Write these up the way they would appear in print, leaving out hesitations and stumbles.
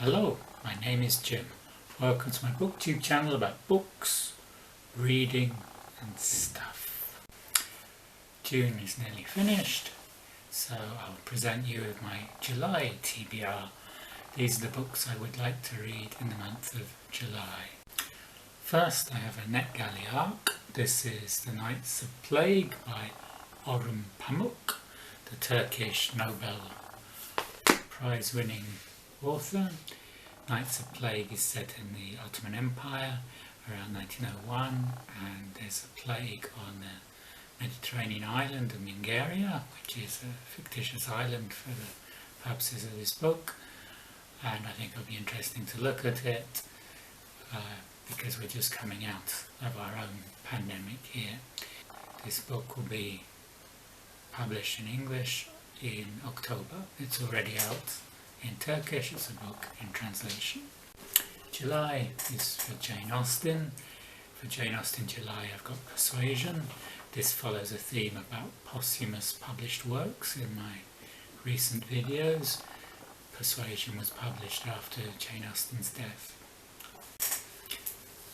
Hello, my name is Jim. Welcome to my Booktube channel about books, reading and stuff. June is nearly finished, so I'll present you with my July TBR. These are the books I would like to read in the month of July. First I have a NetGalley arc. This is The Nights of Plague by Orhan Pamuk, the Turkish Nobel Prize winning author. Nights of Plague is set in the Ottoman Empire around 1901, and there's a plague on the Mediterranean island of Mingaria, which is a fictitious island for the purposes of this book, and I think it'll be interesting to look at it because we're just coming out of our own pandemic here. This book will be published in English in October. It's already out in Turkish. It's a book in translation. July is for Jane Austen. For Jane Austen July I've got Persuasion. This follows a theme about posthumous published works in my recent videos. Persuasion was published after Jane Austen's death.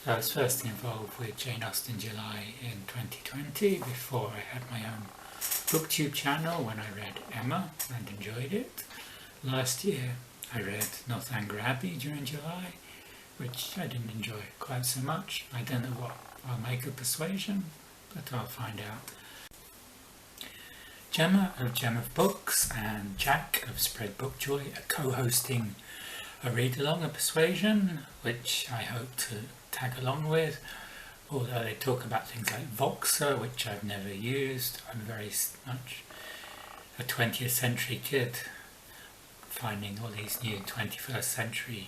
I was first involved with Jane Austen July in 2020 before I had my own Booktube channel when I read Emma and enjoyed it. Last year I read Northanger Abbey during July, which I didn't enjoy quite so much. I don't know what I'll make of Persuasion, but I'll find out. Gemma of Gem of Books and Jack of Spread Book Joy are co-hosting a read-along of Persuasion, which I hope to tag along with, although they talk about things like Voxer, which I've never used. I'm very much a 20th century kid, finding all these new 21st century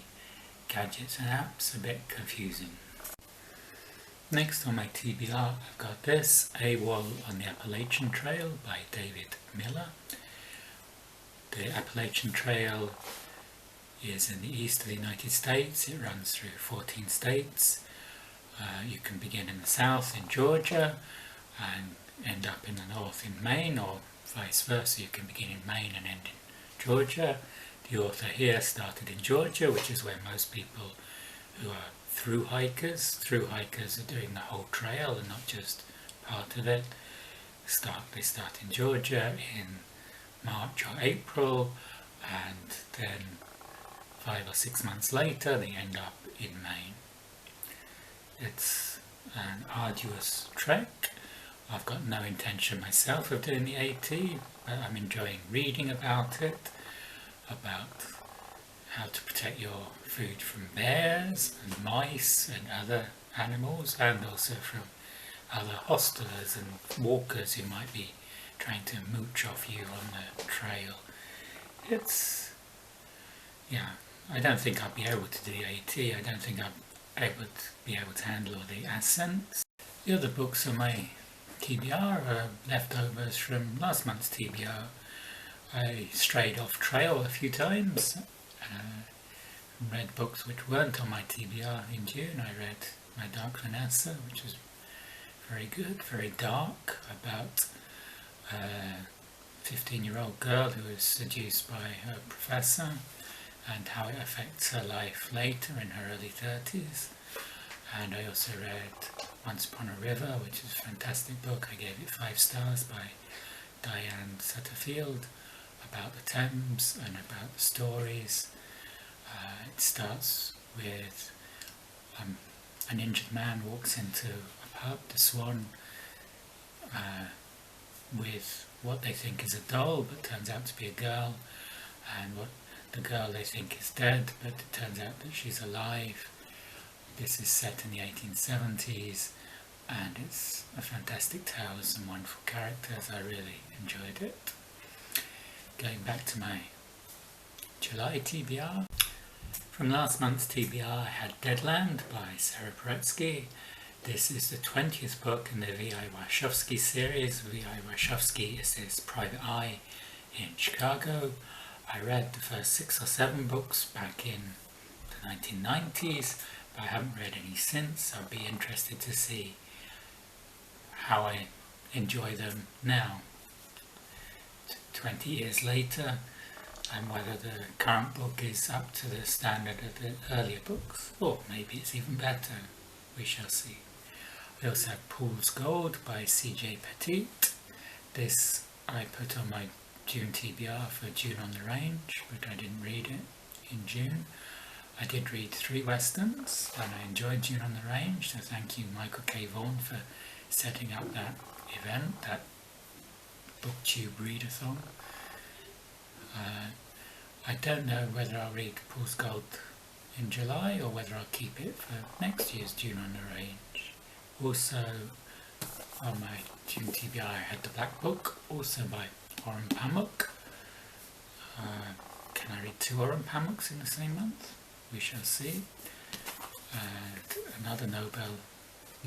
gadgets and apps a bit confusing. Next on my TBR I've got this, AWOL on the Appalachian Trail by David Miller. The Appalachian Trail is in the east of the United States. It runs through 14 states. You can begin in the south in Georgia and end up in the north in Maine, or vice versa. You can begin in Maine and end in Georgia. The author here started in Georgia, which is where most people who are through hikers are doing the whole trail and not just part of it. They start in Georgia in March or April, and then 5 or 6 months later they end up in Maine. It's an arduous trek. I've got no intention myself of doing the AT, but I'm enjoying reading about it, about how to protect your food from bears and mice and other animals, and also from other hostelers and walkers who might be trying to mooch off you on the trail. I don't think I'll be able to do the AT. I don't think I'll be able to handle all the accents. The other books on my TBR are leftovers from last month's TBR. I strayed off trail a few times, read books which weren't on my TBR in June. I read My Dark Vanessa, which was very good, very dark, about a 15-year-old girl who is seduced by her professor and how it affects her life later in her early 30s. And I also read Once Upon a River, which is a fantastic book. I gave it 5 stars, by Diane Setterfield, about the Thames and about the stories. It starts with an injured man walks into a pub, the Swan, with what they think is a doll but turns out to be a girl, and what the girl they think is dead, but it turns out that she's alive. This is set in the 1870s, and it's a fantastic tale with some wonderful characters. I really enjoyed it. Going back to my July TBR. From last month's TBR I had Deadland by Sara Paretsky. This is the 20th book in the V.I.Varshawski series. V.I.Varshawski is his private eye in Chicago. I read the first 6 or 7 books back in the 1990s, but I haven't read any since. I'll be interested to see how I enjoy them now. 20 years later, and whether the current book is up to the standard of the earlier books, or maybe it's even better. We shall see. I also have Poole's Gold by C J Petit. This I put on my June TBR for June on the Range, but I didn't read it in June. I did read 3 westerns and I enjoyed June on the Range, so thank you Michael K. Vaughan for setting up that event, that Booktube readathon. I don't know whether I'll read Poole's Gold in July or whether I'll keep it for next year's June on the Range. Also on my June TBR I had the Black Book, also by Orhan Pamuk. Can I read 2 Orhan Pamuks in the same month? We shall see. And another Nobel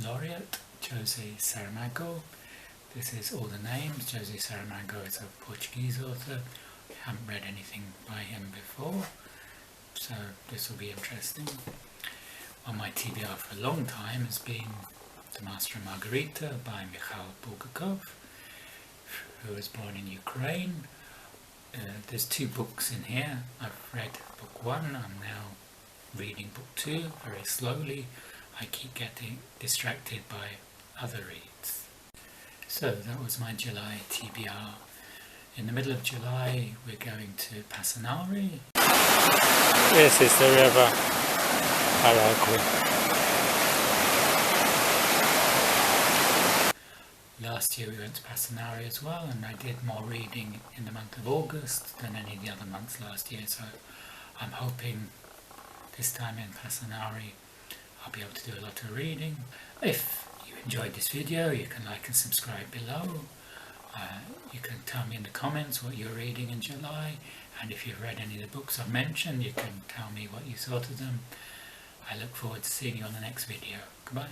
laureate, José Saramago. This is all the names. José Saramago is a Portuguese author. I haven't read anything by him before, so this will be interesting. On my TBR for a long time has been The Master and Margarita by Mikhail Bulgakov, who was born in Ukraine. There's 2 books in here. I've read book 1, I'm now reading book 2 very slowly. I keep getting distracted by other reads. So that was my July TBR. In the middle of July we're going to Pasanari. This is the river Paretsky. Last year we went to Pasanari as well, and I did more reading in the month of August than any of the other months last year, so I'm hoping this time in Pasanari I'll be able to do a lot of reading. If you enjoyed this video, you can like and subscribe below. You can tell me in the comments what you're reading in July, and if you've read any of the books I've mentioned, you can tell me what you thought of them. I look forward to seeing you on the next video. Goodbye.